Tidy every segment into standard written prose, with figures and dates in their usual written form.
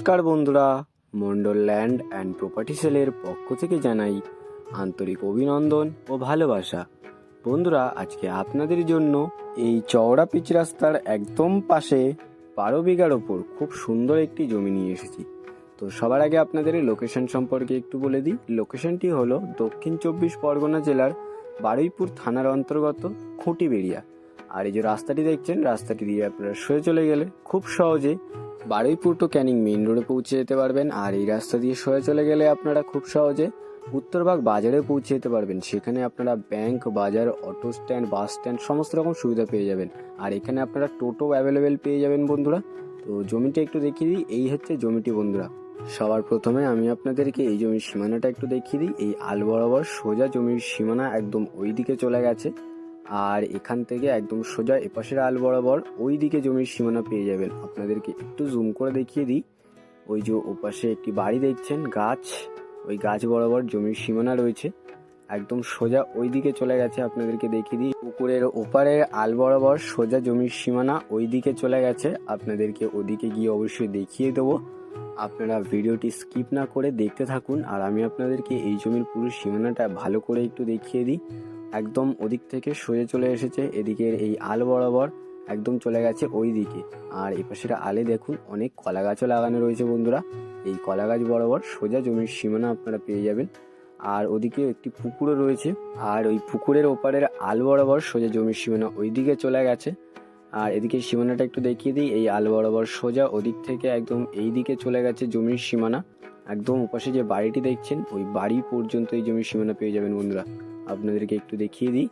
নমস্কার বন্ধুরা, Mondal land and property সেলের পক্ষ থেকে জানাই আন্তরিক অভিনন্দন ও ভালোবাসা। বন্ধুরা, আজকে আপনাদের জন্য এই চওড়া পিচ রাস্তার একদম পাশে 12 বিঘার ওপর খুব সুন্দর একটি জমি নিয়ে এসেছি। তো সবার আগে আপনাদের লোকেশন সম্পর্কে একটু বলে দিই। লোকেশনটি হলো দক্ষিণ 24 পরগনা জেলার বারুইপুর থানার অন্তর্গত খুঁটিবেড়িয়া। আর এই যে রাস্তাটি দেখছেন, রাস্তাটি দিয়ে আপনারা সরে চলে গেলে খুব সহজে বারুইপুর টু ক্যানিং মেইন রোডে পৌঁছে যেতে পারবেন। আর এই রাস্তা দিয়ে সরে চলে গেলে আপনারা খুব সহজে উত্তরবাগ বাজারে পৌঁছে যেতে পারবেন। সেখানে আপনারা ব্যাংক, বাজার, অটো স্ট্যান্ড, বাস স্ট্যান্ড সমস্ত রকম সুবিধা পেয়ে যাবেন। আর এখানে আপনারা টোটো অ্যাভেলেবেল পেয়ে যাবেন বন্ধুরা। তো জমিটা একটু দেখিয়ে দিই, এই হচ্ছে জমিটি বন্ধুরা। সবার প্রথমে আমি আপনাদেরকে এই জমির সীমানাটা একটু দেখিয়ে দিই। এই আল বরাবর সোজা জমির সীমানা একদম ওই দিকে চলে গেছে। আর এখান থেকে একদম সোজা এপাশের আল বরাবর ওই দিকে জমির সীমানা পেয়ে যাবেন। আপনাদেরকে একটু জুম করে দেখিয়ে দিই। ওই যে ওপাশে একটি বাড়ি দেখছেন, গাছ, ওই গাছ বরাবর জমির সীমানা রয়েছে। একদম সোজা ওই দিকে চলে গেছে। আপনাদেরকে দেখিয়ে দিই, পুকুরের ওপারের আল বরাবর সোজা জমির সীমানা ওই দিকে চলে গেছে। আপনাদেরকে ওদিকে গিয়ে অবশ্যই দেখিয়ে দেবো। আপনারা ভিডিওটি স্কিপ না করে দেখতে থাকুন। আর আমি আপনাদেরকে এই জমির পুরো সীমানাটা ভালো করে একটু দেখিয়ে দিই। একদম ওদিক থেকে সরে চলে এসেছে এদিকের এই আল বরাবর, একদম চলে গেছে ওই দিকে। আর এপাশের আলে দেখুন অনেক কলা গাছও লাগানো রয়েছে বন্ধুরা। এই কলা গাছ বরাবর সোজা জমির সীমানা আপনারা পেয়ে যাবেন। আর ওদিকে একটি পুকুরও রয়েছে। আর ওই পুকুরের ওপারের আল বরাবর সোজা জমির সীমানা ওই দিকে চলে গেছে। আর এদিকে সীমানাটা একটু দেখিয়ে দিই। এই আল বরাবর সোজা ওদিক থেকে একদম এই দিকে চলে গেছে জমির সীমানা। একদম ওপাশে যে বাড়িটি দেখছেন, ওই বাড়ি পর্যন্ত এই জমির সীমানা পেয়ে যাবেন বন্ধুরা। আপনাদেরকে একটু দেখিয়ে দিই,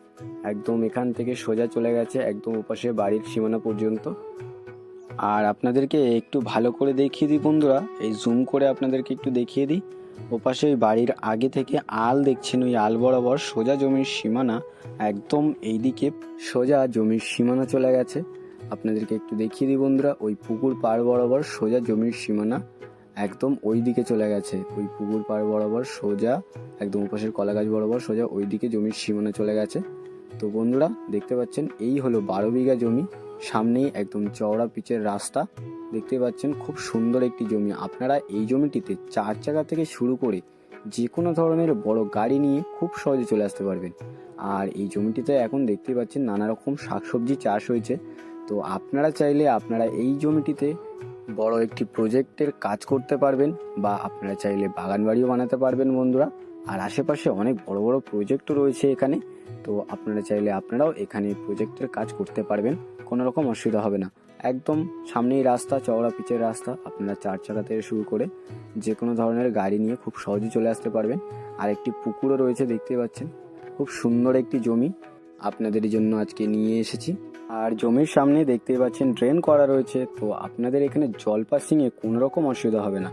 একদম এখান থেকে সোজা চলে গেছে একদম ওপাশে বাড়ির সীমানা পর্যন্ত। আর আপনাদেরকে একটু ভালো করে দেখিয়ে দিই বন্ধুরা, এই জুম করে আপনাদেরকে একটু দেখিয়ে দিই। ওপাশে ওই বাড়ির আগে থেকে আল দেখছেন, ওই আল বরাবর সোজা জমির সীমানা একদম এই দিকে সোজা জমির সীমানা চলে গেছে। আপনাদেরকে একটু দেখিয়ে দিই বন্ধুরা, ওই পুকুর পাড় বরাবর সোজা জমির সীমানা একদম ওই দিকে চলে গেছে। ওই পুকুর পাড় বরাবর সোজা একদম ওপাশের কলা গাছ বরাবর সোজা ওই দিকে জমির সীমানা চলে গেছে। তো বন্ধুরা দেখতে পাচ্ছেন, এই হলো 12 বিঘা জমি। সামনেই একদম চওড়া পিচের রাস্তা দেখতে পাচ্ছেন, খুব সুন্দর একটি জমি। আপনারা এই জমিটিতে 4 চাকা থেকে শুরু করে যে কোনো ধরনের বড় গাড়ি নিয়ে খুব সহজে চলে আসতে পারবেন। আর এই জমিটিতে এখন দেখতে পাচ্ছেন নানা রকম শাকসবজি চাষ হয়েছে। তো আপনারা চাইলে আপনারা এই জমিটিতে বড় একটি প্রজেক্টের কাজ করতে পারবেন, বা আপনারা চাইলে বাগান বাড়িও বানাতে পারবেন বন্ধুরা। আর আশেপাশে অনেক বড় বড় প্রজেক্টও রয়েছে এখানে। তো আপনারা চাইলে আপনারাও এখানে প্রজেক্টের কাজ করতে পারবেন, কোনো রকম অসুবিধা হবে না। একদম সামনেই রাস্তা, চওড়া পিচের রাস্তা। আপনারা 4 চাকা থেকে শুরু করে যে কোনো ধরনের গাড়ি নিয়ে খুব সহজে চলে আসতে পারবেন। আর একটি পুকুরও রয়েছে দেখতে পাচ্ছেন। খুব সুন্দর একটি জমি আপনাদের জন্য আজকে নিয়ে এসেছি। আর জমির সামনে দেখতেই পাচ্ছেন ড্রেন করা রয়েছে। তো আপনাদের এখানে জল পাসিংয়ে কোনো রকম অসুবিধা হবে না।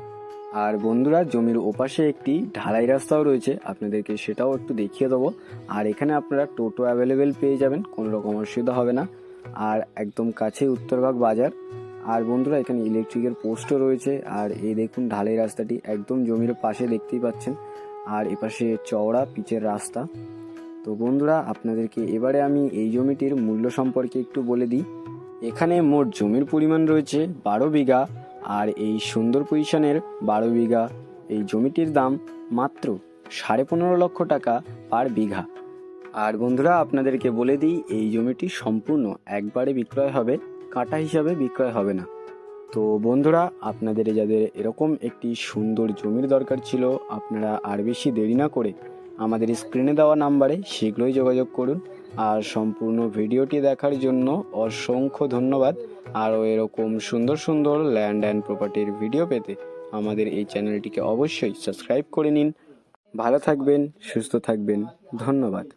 আর বন্ধুরা, জমির ওপাশে একটি ঢালাই রাস্তাও রয়েছে, আপনাদেরকে সেটাও একটু দেখিয়ে দেবো। আর এখানে আপনারা টোটো অ্যাভেলেবেল পেয়ে যাবেন, কোনো রকম অসুবিধা হবে না। আর একদম কাছে উত্তরবাগ বাজার। আর বন্ধুরা, এখানে ইলেকট্রিকের পোস্টও রয়েছে। আর এই দেখুন ঢালাই রাস্তাটি একদম জমির পাশে দেখতেই পাচ্ছেন। আর এপাশে চওড়া পিচের রাস্তা। তো বন্ধুরা, আপনাদেরকে এবারে আমি এই জমিটির মূল্য সম্পর্কে একটু বলে দিই। এখানে মোট জমির পরিমাণ রয়েছে 12 বিঘা। আর এই সুন্দর পজিশনের 12 বিঘা এই জমিটির দাম মাত্র 15.5 লক্ষ টাকা পার বিঘা। আর বন্ধুরা, আপনাদেরকে বলে দিই, এই জমিটি সম্পূর্ণ একবারে বিক্রয় হবে, কাটা হিসাবে বিক্রয় হবে না। তো বন্ধুরা, আপনাদের যাদের এরকম একটি সুন্দর জমির দরকার ছিল, আপনারা আর বেশি দেরি না করে আমাদের স্ক্রিনে দেওয়া নাম্বারে শীঘ্রই যোগাযোগ করুন। আর সম্পূর্ণ ভিডিওটি দেখার জন্য অসংখ্য ধন্যবাদ। আরও এরকম সুন্দর সুন্দর ল্যান্ড অ্যান্ড প্রপার্টির ভিডিও পেতে আমাদের এই চ্যানেলটিকে অবশ্যই সাবস্ক্রাইব করে নিন। ভালো থাকবেন, সুস্থ থাকবেন, ধন্যবাদ।